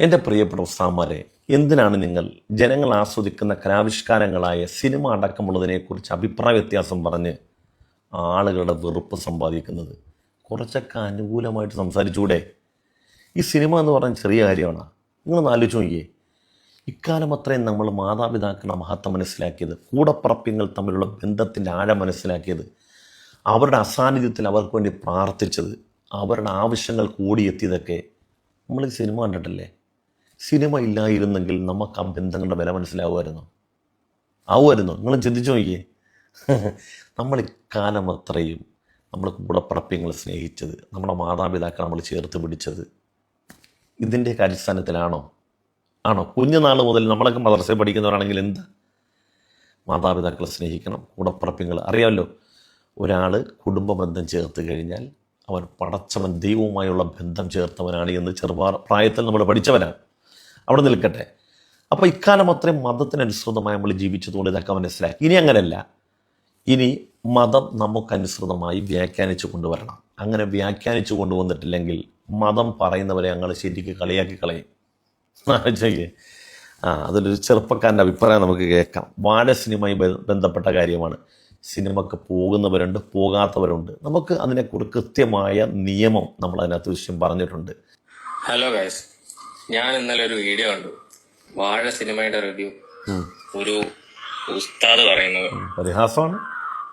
എൻ്റെ പ്രിയപ്പെട്ട ഉസ്താദന്മാരെ, എന്തിനാണ് നിങ്ങൾ ജനങ്ങൾ ആസ്വദിക്കുന്ന കലാവിഷ്കാരങ്ങളായ സിനിമ അടക്കമുള്ളതിനെക്കുറിച്ച് അഭിപ്രായ വ്യത്യാസം പറഞ്ഞ് ആളുകളുടെ വെറുപ്പ് സമ്പാദിക്കുന്നത്? കുറച്ചൊക്കെ അനുകൂലമായിട്ട് സംസാരിച്ചുകൂടെ? ഈ സിനിമ എന്ന് പറഞ്ഞ ചെറിയ കാര്യമാണ്. നിങ്ങളൊന്ന് ആലോചിച്ച് നോക്കിയേ. ഇക്കാലം അത്രയും നമ്മൾ മാതാപിതാക്കളുടെ മഹത്വം മനസ്സിലാക്കിയത്, കൂടപ്പറപ്പിങ്ങൾ തമ്മിലുള്ള ബന്ധത്തിൻ്റെ ആഴം മനസ്സിലാക്കിയത്, അവരുടെ അസാന്നിധ്യത്തിൽ അവർക്ക് വേണ്ടി പ്രാർത്ഥിച്ചത്, അവരുടെ ആവശ്യങ്ങൾ കൂടിയെത്തിയതൊക്കെ നമ്മൾ ഈ സിനിമ കണ്ടിട്ടല്ലേ? സിനിമ ഇല്ലായിരുന്നെങ്കിൽ നമുക്ക് ആ ബന്ധങ്ങളുടെ വില മനസ്സിലാവുമായിരുന്നു. നിങ്ങൾ ചിന്തിച്ചു നോക്കിയേ. നമ്മൾ ഇക്കാലം അത്രയും നമ്മൾ കൂടപ്പറപ്പിങ്ങൾ സ്നേഹിച്ചത്, നമ്മുടെ മാതാപിതാക്കൾ നമ്മൾ ചേർത്ത് പിടിച്ചത് ഇതിൻ്റെയൊക്കെ അടിസ്ഥാനത്തിലാണോ? കുഞ്ഞുനാൾ മുതൽ നമ്മളൊക്കെ മദ്രസയിൽ പഠിക്കുന്നവരാണെങ്കിൽ എന്താ? മാതാപിതാക്കളെ സ്നേഹിക്കണം, കൂടപ്പറപ്പിങ്ങൾ അറിയാമല്ലോ. ഒരാൾ കുടുംബ ബന്ധം ചേർത്ത് കഴിഞ്ഞാൽ അവൻ പടച്ചവൻ ദൈവവുമായുള്ള ബന്ധം ചേർത്തവനാണ് എന്ന് പ്രായത്തിൽ നമ്മൾ പഠിച്ചവനാണ്. അവിടെ നിൽക്കട്ടെ. അപ്പോൾ ഇക്കാലം അത്രയും മതത്തിനനുസൃതമായി നമ്മൾ ജീവിച്ചതുകൊണ്ട് ഇതൊക്കെ മനസ്സിലാക്കി. ഇനി അങ്ങനെയല്ല. ഇനി മതം നമുക്കനുസൃതമായി വ്യാഖ്യാനിച്ചു കൊണ്ടുവരണം. അങ്ങനെ വ്യാഖ്യാനിച്ചു കൊണ്ടുവന്നിട്ടില്ലെങ്കിൽ മതം പറയുന്നവരെ ഞങ്ങൾ ശരിക്ക് കളിയാക്കി കളയും. ചെയ്യേ അതിലൊരു ചെറുപ്പക്കാരൻ്റെ അഭിപ്രായം നമുക്ക് കേൾക്കാം. വാഴ സിനിമയുമായി ബന്ധപ്പെട്ട കാര്യമാണ്. സിനിമക്ക് പോകുന്നവരുണ്ട്, പോകാത്തവരുണ്ട്. നമുക്ക് അതിനെക്കുറിച്ച് കൃത്യമായ നിയമം നമ്മൾ അതിനകത്ത് വിഷയം പറഞ്ഞിട്ടുണ്ട്. ഹലോ ഗൈസ്, ഞാൻ ഇന്നലെ ഒരു വീഡിയോ കണ്ടു, വാഴ സിനിമയുടെ റിവ്യൂ. ഒരു ഉസ്താദ് പറയുന്നത് പരിഹാസമാണ്.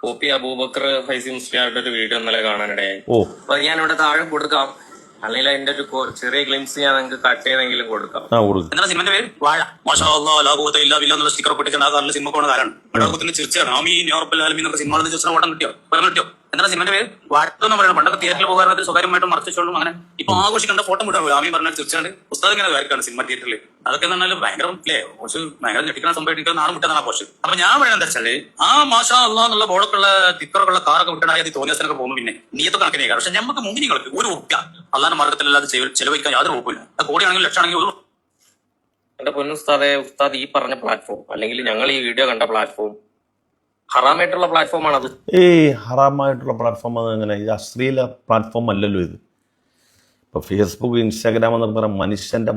OP അബൂബക്കർ ഫൈസി മുസ്ലിയാരുടെ ഒരു വീഡിയോ ഇന്നലെ കാണാനിടയായി. അപ്പൊ ഞാൻ ഇവിടെ താഴെ കൊടുക്കാം, അല്ലെങ്കിൽ അതിന്റെ ഒരു ചെറിയ ഗ്ലിംസ് ഞാൻ നിങ്ങൾക്ക് കട്ട് ചെയ്തെങ്കിലും കൊടുക്കാം. എന്താ സിനിമന്റെ പേര്? വാഴ. മാഷാ അല്ലാഹ് ലാ ഖുവത ഇല്ലാ ബില്ലാഹ് എന്നുള്ള സ്റ്റിക്കർ പൊട്ടിച്ചാൽ ആ കാറിൽ സിനിമ പോകുന്ന കാലാണ്. പടക്കത്തിന് ചിരിച്ചാണ് ആമീൻ യാ റബ്ബൽ ആലമീൻ എന്നൊക്കെ സിനിമ ചോദിച്ചാൽ ഓട്ടം കിട്ടിയോ? പണം കിട്ടിയോ? എന്താ സിനിമന്റെ പേര്? വാഴ എന്ന് പറയുന്നത്. പണ്ടൊക്കെ തിയേറ്ററിൽ പോകാറുണ്ട്, സ്വകാര്യമായിട്ടും മറച്ചോളും. അങ്ങനെ ഇപ്പൊ ആഘോഷിക്കേണ്ട ഫോട്ടോ വിടാൻ ആമീൻ പറഞ്ഞാൽ ചിരിച്ചാണ്ട് ഉസ്താദ് ഇങ്ങനെ കാര്യമാണ് സിനിമ തിയേറ്ററിൽ. അതൊക്കെ എന്ന് പറഞ്ഞാൽ ഭയങ്കര കുറച്ച് ഭയങ്കര ഞെട്ടിക്കുന്ന സംഭവം. എനിക്ക് നാളെ വിട്ടാണ് ആ പോസ്റ്റ്. അപ്പൊ ഞാൻ പറയുന്നത് എന്താ വെച്ചാല്, ആ മാഷാ അല്ലാഹ് എന്നുള്ള ബോർഡൊക്കെയുള്ള തിക്കറൊക്കെയുള്ള കാറൊക്കെ വിട്ടണായി തോന്നിയ സ്ഥലമൊക്കെ പോകുന്നു. പിന്നെ നീയത്തൊക്കെ കണക്കിനേക്കാം. പക്ഷെ നമുക്ക് മുങ്ങിനികൾക്ക് ഒരു ഉറപ്പില്ല അള്ളാന്റെ മാർഗത്തിലല്ലാതെ ചെലവഴിക്കാൻ യാതൊരു ഉറപ്പില്ല. കോടിയാണെങ്കിലും ലക്ഷമാണെങ്കിലും ഒരു. എന്റെ പൊന്നുസ്താദെ, ഉസ്താദ് ഈ പറഞ്ഞ പ്ലാറ്റ്ഫോം, അല്ലെങ്കിൽ ഞങ്ങൾ ഈ വീഡിയോ കണ്ട പ്ലാറ്റ്ഫോം ഹറാമായിട്ടുള്ള പ്ലാറ്റ്ഫോമാണ്. അത് ഹറാമായിട്ടുള്ള പ്ലാറ്റ്ഫോം അങ്ങനെ അശ്ലീല പ്ലാറ്റ്ഫോം അല്ലല്ലോ ഇത്. ഇപ്പോൾ ഫേസ്ബുക്ക്, ഇൻസ്റ്റാഗ്രാം എന്നൊക്കെ പറഞ്ഞാൽ മനുഷ്യൻ്റെ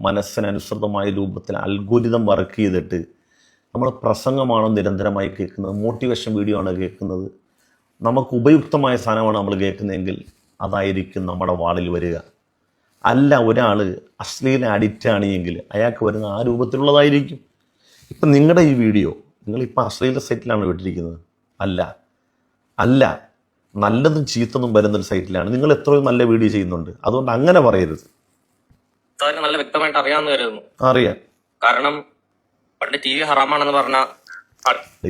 മനസ്സിനനുസൃതമായ രൂപത്തിൽ അൽഗോരിതം വർക്ക് ചെയ്തിട്ട് നമ്മൾ പ്രസംഗമാണോ നിരന്തരമായി കേൾക്കുന്നത്, മോട്ടിവേഷൻ വീഡിയോ ആണ് കേൾക്കുന്നത്, നമുക്ക് ഉപയുക്തമായ സാധനമാണ് നമ്മൾ കേൾക്കുന്നതെങ്കിൽ അതായിരിക്കും നമ്മുടെ വാളിൽ വരിക. അല്ല, ഒരാൾ അശ്ലീല അഡിക്റ്റാണ് എങ്കിൽ അയാൾക്ക് വരുന്ന ആ രൂപത്തിലുള്ളതായിരിക്കും. ഇപ്പം നിങ്ങളുടെ ഈ വീഡിയോ നിങ്ങളിപ്പോൾ അശ്ലീല സൈറ്റിലാണ് വിട്ടിരിക്കുന്നത്. അല്ല നല്ലതും ചീത്തതും വരുന്നൊരു സൈറ്റിലാണ്. നിങ്ങൾ എത്രയോ നല്ല വീഡിയോ ചെയ്യുന്നുണ്ട്. അതുകൊണ്ട് അങ്ങനെ പറയരുത്. നല്ല വ്യക്തമായിട്ട് അറിയാമെന്ന് കരുതുന്നു. അറിയാം. കാരണം പണ്ട് TV ഹറാമാണെന്ന് പറഞ്ഞ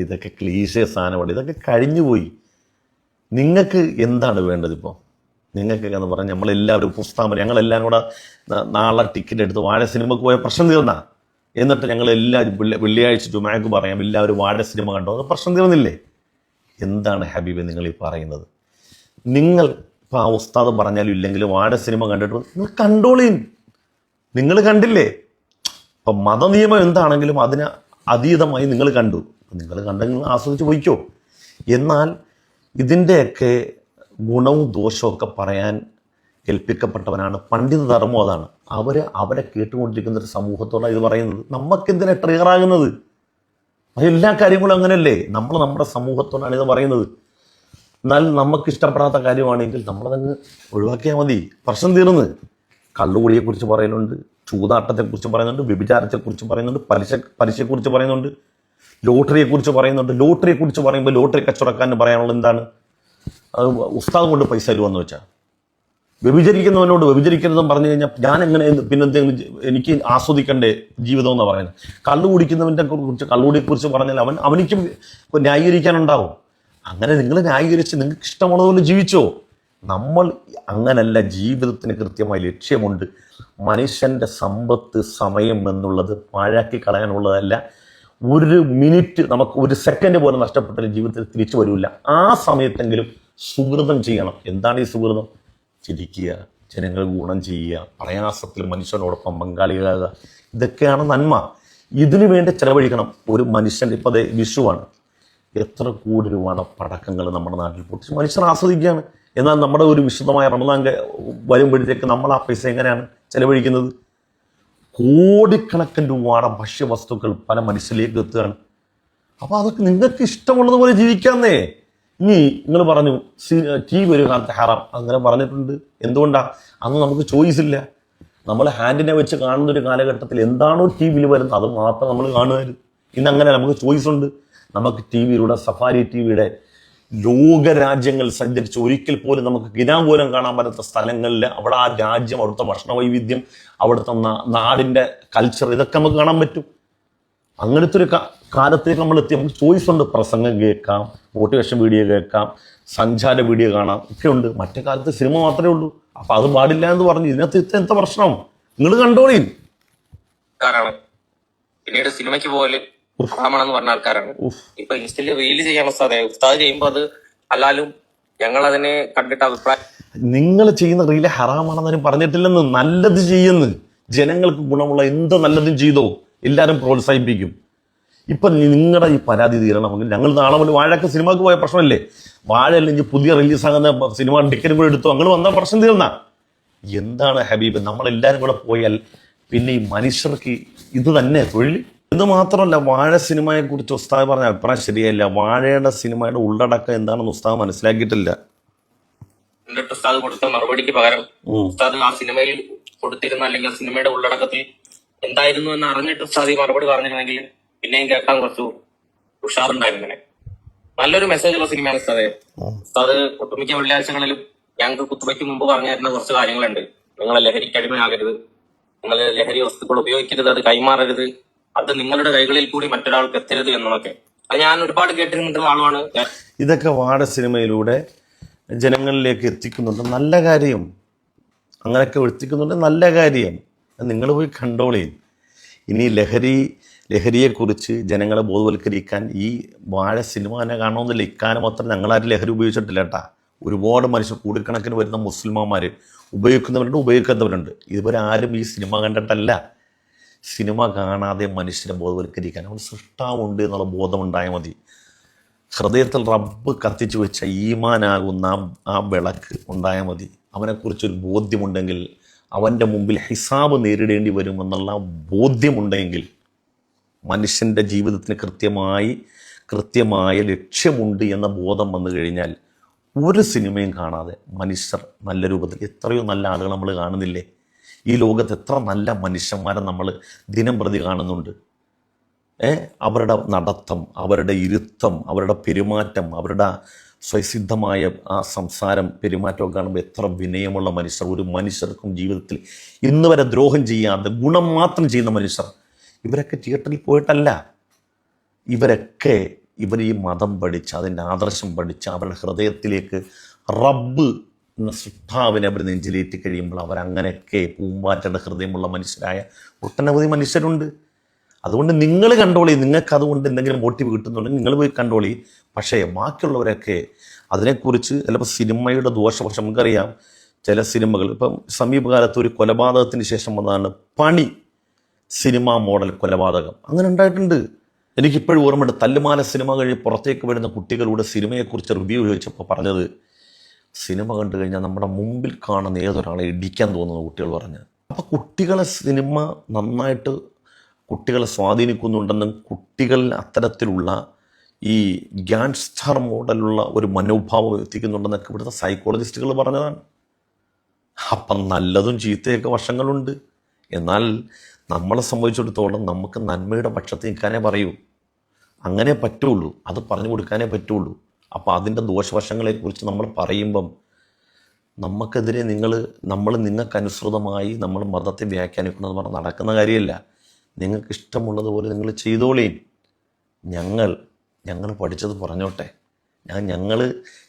ഇതൊക്കെ ക്ലീശേ സാധനമാണ്. ഇതൊക്കെ കഴിഞ്ഞുപോയി. നിങ്ങൾക്ക് എന്താണ് വേണ്ടത്? ഇപ്പോൾ നിങ്ങൾക്കൊക്കെ എന്ന് പറഞ്ഞാൽ നമ്മളെല്ലാവരും പുസ്തകം, ഞങ്ങളെല്ലാവരും കൂടെ നാളെ ടിക്കറ്റ് എടുത്ത് വാഴ സിനിമക്ക് പോയ പ്രശ്നം തീർന്നാ. എന്നിട്ട് ഞങ്ങളെല്ലാവരും വെള്ളിയാഴ്ച ജുമാക്ക് പറയാം എല്ലാവരും വാഴ സിനിമ കണ്ടോ, അത് പ്രശ്നം തീർന്നില്ലേ? എന്താണ് ഹബീബ് നിങ്ങൾ ഈ പറയുന്നത്? നിങ്ങൾ ഇപ്പോൾ ആ ഉസ്താദ് പറഞ്ഞാലും ഇല്ലെങ്കിലും വാഴ സിനിമ കണ്ടിട്ട് നിങ്ങൾ കണ്ടോളീൻ. നിങ്ങൾ കണ്ടില്ലേ? അപ്പം മതനിയമം എന്താണെങ്കിലും അതിന് അതീതമായി നിങ്ങൾ കണ്ടു. നിങ്ങൾ കണ്ടെങ്കിൽ ആസ്വദിച്ച് പോയിക്കോ. എന്നാൽ ഇതിൻ്റെയൊക്കെ ഗുണവും ദോഷവും ഒക്കെ പറയാൻ ഏൽപ്പിക്കപ്പെട്ടവനാണ് പണ്ഡിത ധർമ്മം. അതാണ് അവരെ കേട്ടുകൊണ്ടിരിക്കുന്ന ഒരു സമൂഹത്തോടാണ് ഇത് പറയുന്നത്. നമുക്കെന്തിനാ ട്രിഗറാകുന്നത്? എല്ലാ കാര്യങ്ങളും അങ്ങനെയല്ലേ. നമ്മുടെ സമൂഹത്തോടാണ് ഇത് പറയുന്നത്. എന്നാൽ നമുക്ക് ഇഷ്ടപ്പെടാത്ത കാര്യമാണെങ്കിൽ നമ്മളതങ്ങ് ഒഴിവാക്കിയാൽ മതി, പ്രശ്നം തീർന്ന്. കള്ളുകുടിയെക്കുറിച്ച് പറയുന്നുണ്ട്, ചൂതാട്ടത്തെക്കുറിച്ച് പറയുന്നുണ്ട്, വ്യഭിചാരത്തെക്കുറിച്ച് പറയുന്നുണ്ട്, പലിശയെക്കുറിച്ച് പറയുന്നുണ്ട്, ലോട്ടറിയെക്കുറിച്ച് പറയുന്നുണ്ട്. ലോട്ടറിയെക്കുറിച്ച് പറയുമ്പോൾ ലോട്ടറി കച്ചവടക്കാരന് പറയാനുള്ളത് എന്താണ്? അത് ഉസ്താദ് കൊണ്ട് പൈസ തരുമെന്ന് വെച്ചാൽ. വ്യഭിചരിക്കുന്നവനോട് വ്യഭിചരിക്കരുതെന്ന് പറഞ്ഞു കഴിഞ്ഞാൽ ഞാൻ എങ്ങനെ പിന്നെന്തെങ്കിലും എനിക്ക് ആസ്വദിക്കണ്ടേ ജീവിതം എന്നാണ് പറയുന്നത്. കള്ളു കുടിക്കുന്നവൻ്റെ കുറിച്ച് കള്ളുകുടിയെക്കുറിച്ച് പറഞ്ഞാൽ അവനിക്കും ന്യായീകരിക്കാനുണ്ടാവും. അങ്ങനെ നിങ്ങൾ ന്യായീകരിച്ച് നിങ്ങൾക്ക് ഇഷ്ടമുള്ളതുപോലെ ജീവിച്ചോ. നമ്മൾ അങ്ങനല്ല. ജീവിതത്തിന് കൃത്യമായ ലക്ഷ്യമുണ്ട്. മനുഷ്യൻ്റെ സമ്പത്ത്, സമയം എന്നുള്ളത് പാഴാക്കി കളയാനുള്ളതല്ല. ഒരു മിനിറ്റ്, നമുക്ക് ഒരു സെക്കൻഡ് പോലും നഷ്ടപ്പെട്ടാലും ജീവിതത്തിൽ തിരിച്ചു വരില്ല. ആ സമയത്തെങ്കിലും സുഹൃതം ചെയ്യണം. എന്താണ് ഈ സുഹൃതം? ചിരിക്കുക, ജനങ്ങൾ ഗുണം ചെയ്യുക, പ്രയാസത്തിൽ മനുഷ്യനോടൊപ്പം പങ്കാളികളാകുക. ഇതൊക്കെയാണ് നന്മ. ഇതിനു വേണ്ടി ചെലവഴിക്കണം. ഒരു മനുഷ്യൻ്റെ ഇപ്പോൾ അതേ വിഷുവാണ്, എത്ര കോടി രൂപയുടെ പടക്കങ്ങൾ നമ്മുടെ നാട്ടിൽ പൊട്ടിച്ച് മനുഷ്യർ ആസ്വദിക്കുകയാണ്. എന്നാൽ നമ്മുടെ ഒരു വിശുദ്ധമായ റമദാൻ വരുമ്പോഴത്തേക്ക് നമ്മൾ ആ പൈസ എങ്ങനെയാണ് ചെലവഴിക്കുന്നത്? കോടിക്കണക്കിന് രൂപയുടെ ഭക്ഷ്യവസ്തുക്കൾ പല മനുഷ്യരിലേക്ക് എത്തുകയാണ്. അപ്പോൾ അതൊക്കെ നിങ്ങൾക്ക് ഇഷ്ടമുള്ളതുപോലെ ജീവിക്കാന്നേ. ഇനി നിങ്ങൾ പറഞ്ഞു TV ഒരു കാലത്ത് ഹറാം, അങ്ങനെ പറഞ്ഞിട്ടുണ്ട്. എന്തുകൊണ്ടാണ്? അന്ന് നമുക്ക് ചോയ്സ് ഇല്ല. നമ്മൾ ഹാൻഡിനെ വെച്ച് കാണുന്ന ഒരു കാലഘട്ടത്തിൽ എന്താണോ TV വരുന്നത് അത് മാത്രം നമ്മൾ കാണുമായിരുന്നു. ഇന്നങ്ങനെ നമുക്ക് ചോയ്സ് ഉണ്ട്. നമുക്ക് TV സഫാരി TVയുടെ ലോകരാജ്യങ്ങൾ സഞ്ചരിച്ച് ഒരിക്കൽ പോലും നമുക്ക് കിനാൻ പോലും കാണാൻ പറ്റാത്ത സ്ഥലങ്ങളിൽ അവിടെ ആ രാജ്യം, അവിടുത്തെ ഭക്ഷണ വൈവിധ്യം, അവിടുത്തെ നാടിൻ്റെ കൾച്ചർ, ഇതൊക്കെ നമുക്ക് കാണാൻ പറ്റും. അങ്ങനത്തെ ഒരു കാലത്തേക്ക് നമ്മൾ എത്തി. നമുക്ക് ചോയ്സ് ഉണ്ട്. പ്രസംഗം കേൾക്കാം, മോട്ടിവേഷൻ വീഡിയോ കേൾക്കാം, സഞ്ചാര വീഡിയോ കാണാം, ഒക്കെ ഉണ്ട്. മറ്റേ കാലത്ത് സിനിമ മാത്രമേ ഉള്ളൂ. അപ്പൊ അത് പാടില്ല എന്ന് പറഞ്ഞു. ഇതിനകത്ത് എന്താ പ്രശ്നം? നിങ്ങൾ കണ്ടോളീ. പിന്നീട് സിനിമയ്ക്ക് പോലെ ഹറാമാണെന്ന് പറഞ്ഞ ആൾക്കാരാണ്. ഇപ്പൊ ഇൻസ്റ്റയില് റീല് ചെയ്യാൻ ഉസ്താദ് ചെയ്യുമ്പോ അത് ഹലാലും ഞങ്ങൾ അതിനെ കണ്ടിട്ട് അഭിപ്രായം. നിങ്ങൾ ചെയ്യുന്ന റീല് ഹറാമാണെന്നും പറഞ്ഞിട്ടില്ലെന്ന്. നല്ലത് ചെയ്യുന്നു, ജനങ്ങൾക്ക് ഗുണമുള്ള എന്ത് നല്ലതും ചെയ്തോ, എല്ലാവരും പ്രോത്സാഹിപ്പിക്കും. ഇപ്പൊ നിങ്ങളുടെ ഈ പരാതി തീരണമെങ്കിൽ ഞങ്ങൾ നാളെ മുതൽ വാഴക്ക് സിനിമക്ക് പോയ പ്രശ്നമല്ലേ? വാഴ അല്ലെങ്കിൽ പുതിയ റിലീസാകുന്ന സിനിമ ടിക്കറ്റും കൂടെ എടുത്തു, അങ്ങനെ വന്നാൽ പ്രശ്നം തീർന്ന. എന്താണ് ഹബീബ്, നമ്മളെല്ലാവരും കൂടെ പോയാൽ പിന്നെ ഈ മനുഷ്യർക്ക് ഇത് തന്നെ തൊഴിൽ. ഇത് മാത്രമല്ല, വാഴ സിനിമയെ കുറിച്ച് ഉസ്താദ് പറഞ്ഞ അഭിപ്രായം ശരിയല്ല. വാഴയുടെ സിനിമയുടെ ഉള്ളടക്കം എന്താണെന്ന് ഉസ്താദ് മനസ്സിലാക്കിയിട്ടില്ല. എന്നിട്ട് ഉസ്താദ് കൊടുത്ത മറുപടിക്ക് പകരം ഉസ്താദ് ആ സിനിമയിൽ കൊടുത്തിരുന്ന അല്ലെങ്കിൽ ആ സിനിമയുടെ ഉള്ളടക്കത്തിൽ എന്തായിരുന്നു എന്ന് അറിഞ്ഞിട്ട് ഉസ്താദ് ഈ മറുപടി പറഞ്ഞിരുന്നെങ്കിൽ പിന്നെയും കേൾക്കാൻ കുറച്ചു ഉഷാറുണ്ടായിരുന്നെ. നല്ലൊരു മെസ്സേജുള്ള സിനിമയാണ് ഉസ്താദ്. ഉസ്താദ് ഒട്ടുമിക്ക വെള്ളിയാഴ്ചകളിലും ഞങ്ങൾക്ക് കുത്തുബയ്ക്ക് മുമ്പ് പറഞ്ഞിരുന്ന കുറച്ച് കാര്യങ്ങളുണ്ട്. നിങ്ങൾ ലഹരിക്ക് അടിമയാകരുത്, നിങ്ങൾ ലഹരി വസ്തുക്കൾ ഉപയോഗിക്കരുത്, അത് കൈമാറരുത്, അത് നിങ്ങളുടെ കൈകളിൽ കൂടി മറ്റൊരാൾക്ക് എത്തരുത് എന്നതൊക്കെ. അത് ഞാൻ ഒരുപാട് കേട്ടിരുന്ന ആളുമാണ്. ഇതൊക്കെ വാഴ സിനിമയിലൂടെ ജനങ്ങളിലേക്ക് എത്തിക്കുന്നുണ്ട്, നല്ല കാര്യം. അങ്ങനെയൊക്കെ എത്തിക്കുന്നുണ്ട്, നല്ല കാര്യം. നിങ്ങൾ പോയി കണ്ടോളേ. ഇനി ലഹരിയെക്കുറിച്ച് ജനങ്ങളെ ബോധവൽക്കരിക്കാൻ ഈ വാഴ സിനിമ തന്നെ കാണണമെന്നില്ല. ഇക്കാലം മാത്രം ഞങ്ങളാരും ലഹരി ഉപയോഗിച്ചിട്ടില്ല കേട്ടാ. ഒരുപാട് മനുഷ്യർ, കൂടിക്കണക്കിന് വരുന്ന മുസ്ലിംമാർ ഉപയോഗിക്കുന്നവരുണ്ട്, ഉപയോഗിക്കാത്തവരുണ്ട്. ഇതുവരെ ആരും ഈ സിനിമ കണ്ടിട്ടല്ല. സിനിമ കാണാതെ മനുഷ്യരെ ബോധവൽക്കരിക്കാൻ അവൻ സൃഷ്ടാവുണ്ട് എന്നുള്ള ബോധമുണ്ടായാൽ മതി. ഹൃദയത്തിൽ റബ്ബ് കത്തിച്ചു വെച്ച ഈമാനാകുന്ന ആ വിളക്ക് ഉണ്ടായാൽ മതി. അവനെക്കുറിച്ചൊരു ബോധ്യമുണ്ടെങ്കിൽ, അവൻ്റെ മുമ്പിൽ ഹിസാബ് നേരിടേണ്ടി വരുമെന്നുള്ള ബോധ്യമുണ്ടെങ്കിൽ, മനുഷ്യൻ്റെ ജീവിതത്തിന് കൃത്യമായ ലക്ഷ്യമുണ്ട് എന്ന ബോധം വന്നു കഴിഞ്ഞാൽ ഒരു സിനിമയും കാണാതെ മനുഷ്യർ നല്ല രൂപത്തിൽ, എത്രയോ നല്ല ആളുകൾ നമ്മൾ കാണുന്നില്ലേ ഈ ലോകത്ത്? എത്ര നല്ല മനുഷ്യന്മാരെ നമ്മൾ ദിനം പ്രതി കാണുന്നുണ്ട്. അവരുടെ നടത്തം, അവരുടെ ഇരുത്തം, അവരുടെ പെരുമാറ്റം, അവരുടെ സ്വയസിദ്ധമായ ആ സംസാരം, പെരുമാറ്റമൊക്കെ കാണുമ്പോൾ എത്ര വിനയമുള്ള മനുഷ്യർ. ഒരു മനുഷ്യർക്കും ജീവിതത്തിൽ ഇന്ന് വരെ ദ്രോഹം ചെയ്യാതെ ഗുണം മാത്രം ചെയ്യുന്ന മനുഷ്യർ. ഇവരൊക്കെ തിയേറ്ററിൽ പോയിട്ടല്ല. ഇവർ ഈ മതം പഠിച്ച്, അതിൻ്റെ ആദർശം പഠിച്ച്, അവരുടെ ഹൃദയത്തിലേക്ക് റബ്ബ് എന്ന സൃഷ്ടാവിനെ അവർ നെഞ്ചിലേറ്റി കഴിയുമ്പോൾ അവരങ്ങനെയൊക്കെ പൂമ്പാറ്റയുടെ ഹൃദയമുള്ള മനുഷ്യരായ ഒട്ടനവധി മനുഷ്യരുണ്ട്. അതുകൊണ്ട് നിങ്ങൾ കണ്ടോളി. നിങ്ങൾക്ക് അതുകൊണ്ട് എന്തെങ്കിലും മോട്ടീവ് കിട്ടുന്നുണ്ടെങ്കിൽ നിങ്ങൾ പോയി കണ്ടോളി. പക്ഷേ ബാക്കിയുള്ളവരൊക്കെ അതിനെക്കുറിച്ച് ചിലപ്പോൾ സിനിമയുടെ ദോഷവശം നമുക്കറിയാം. ചില സിനിമകൾ ഇപ്പം സമീപകാലത്ത് ഒരു കൊലപാതകത്തിന് ശേഷം വന്നതാണ് പണി സിനിമ മോഡൽ കൊലപാതകം. അങ്ങനെ ഉണ്ടായിട്ടുണ്ട്. എനിക്കിപ്പോഴും ഓർമ്മയുണ്ട്. തല്ലുമാല സിനിമ കഴിഞ്ഞ് പുറത്തേക്ക് വരുന്ന കുട്ടികളുടെ സിനിമയെക്കുറിച്ച് റിവ്യൂ ചോദിച്ചപ്പോൾ പറഞ്ഞത്, സിനിമ കണ്ടു കഴിഞ്ഞാൽ നമ്മുടെ മുമ്പിൽ കാണുന്ന ഏതൊരാളെ ഇടിക്കാൻ തോന്നുന്ന കുട്ടികൾ പറഞ്ഞത്. അപ്പോൾ കുട്ടികളെ സിനിമ നന്നായിട്ട് കുട്ടികളെ സ്വാധീനിക്കുന്നുണ്ടെന്നും കുട്ടികളിൽ അത്തരത്തിലുള്ള ഈ ഗ്യാങ്സ്റ്റർ മോഡലുള്ള ഒരു മനോഭാവം എത്തിക്കുന്നുണ്ടെന്നൊക്കെ ഇവിടുത്തെ സൈക്കോളജിസ്റ്റുകൾ പറഞ്ഞതാണ്. അപ്പം നല്ലതും ചീത്തയൊക്കെ വശങ്ങളുണ്ട്. എന്നാൽ നമ്മളെ സംബന്ധിച്ചിടത്തോളം നമുക്ക് നന്മയുടെ പക്ഷത്ത് നിൽക്കാനേ പറയൂ. അങ്ങനെ പറ്റുള്ളൂ, അത് പറഞ്ഞു കൊടുക്കാനേ പറ്റുള്ളൂ. അപ്പോൾ അതിൻ്റെ ദോഷവശങ്ങളെക്കുറിച്ച് നമ്മൾ പറയുമ്പം നമുക്കെതിരെ നമ്മൾ നിങ്ങൾക്കനുസൃതമായി നമ്മൾ മതത്തെ വ്യാഖ്യാനിക്കണമെന്ന് പറഞ്ഞാൽ നടക്കുന്ന കാര്യമല്ല. നിങ്ങൾക്ക് ഇഷ്ടമുള്ളതുപോലെ നിങ്ങൾ ചെയ്തോളേൻ. ഞങ്ങൾ പഠിച്ചത് പറഞ്ഞോട്ടെ.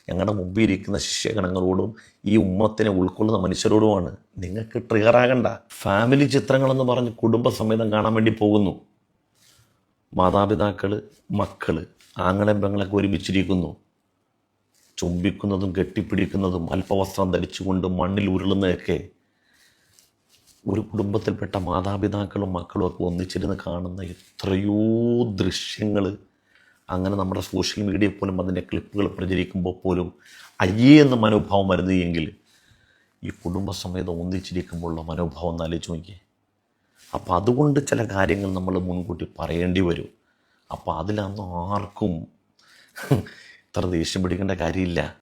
ഞങ്ങളുടെ മുമ്പിൽ ഇരിക്കുന്ന ശിഷ്യഗണങ്ങളോടും ഈ ഉമ്മത്തിനെ ഉൾക്കൊള്ളുന്ന മനുഷ്യരോടുമാണ്. നിങ്ങൾക്ക് ട്രിഗറാകണ്ട. ഫാമിലി ചിത്രങ്ങളെന്ന് പറഞ്ഞ് കുടുംബസമേതം കാണാൻ വേണ്ടി പോകുന്നു. മാതാപിതാക്കൾ, മക്കൾ, ആങ്ങളെ പെങ്ങളൊക്കെ ഒരുമിച്ചിരിക്കുന്നു. ചുംബിക്കുന്നതും കെട്ടിപ്പിടിക്കുന്നതും അല്പവസ്ത്രം ധരിച്ചുകൊണ്ട് മണ്ണിൽ ഉരുളുന്നതൊക്കെ ഒരു കുടുംബത്തിൽപ്പെട്ട മാതാപിതാക്കളും മക്കളും ഒക്കെ ഒന്നിച്ചിരുന്ന് കാണുന്ന എത്രയോ ദൃശ്യങ്ങൾ. അങ്ങനെ നമ്മുടെ സോഷ്യൽ മീഡിയയിൽ പോലും അതിൻ്റെ ക്ലിപ്പുകൾ പ്രചരിക്കുമ്പോൾ പോലും അയ്യേ എന്ന മനോഭാവം വരുന്നെങ്കിൽ ഈ കുടുംബസമേതം ഒന്നിച്ചിരിക്കുമ്പോഴുള്ള മനോഭാവം ഒന്ന് ആലോചിച്ച് നോക്കിയേ. അപ്പോൾ അതുകൊണ്ട് ചില കാര്യങ്ങൾ നമ്മൾ മുൻകൂട്ടി പറയേണ്ടി വരും. അപ്പോൾ അതിലൊന്നും ആർക്കും ഇത്ര ദേഷ്യം പിടിക്കേണ്ട കാര്യമില്ല.